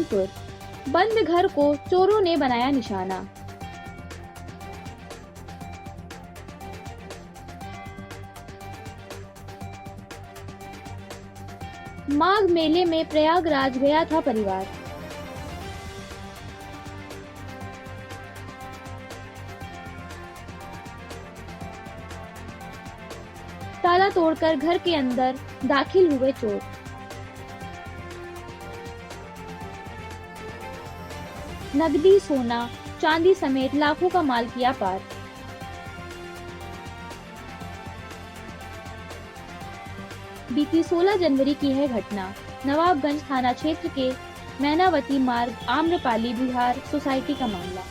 जौनपुर, बंद घर को चोरों ने बनाया निशाना। माघ मेले में प्रयागराज गया था परिवार। ताला तोड़कर घर के अंदर दाखिल हुए चोर। नकदी, सोना, चांदी समेत लाखों का माल किया पार। बीती 16 जनवरी की है घटना। नवाबगंज थाना क्षेत्र के मैनावती मार्ग आम्रपाली बिहार सोसाइटी का मामला।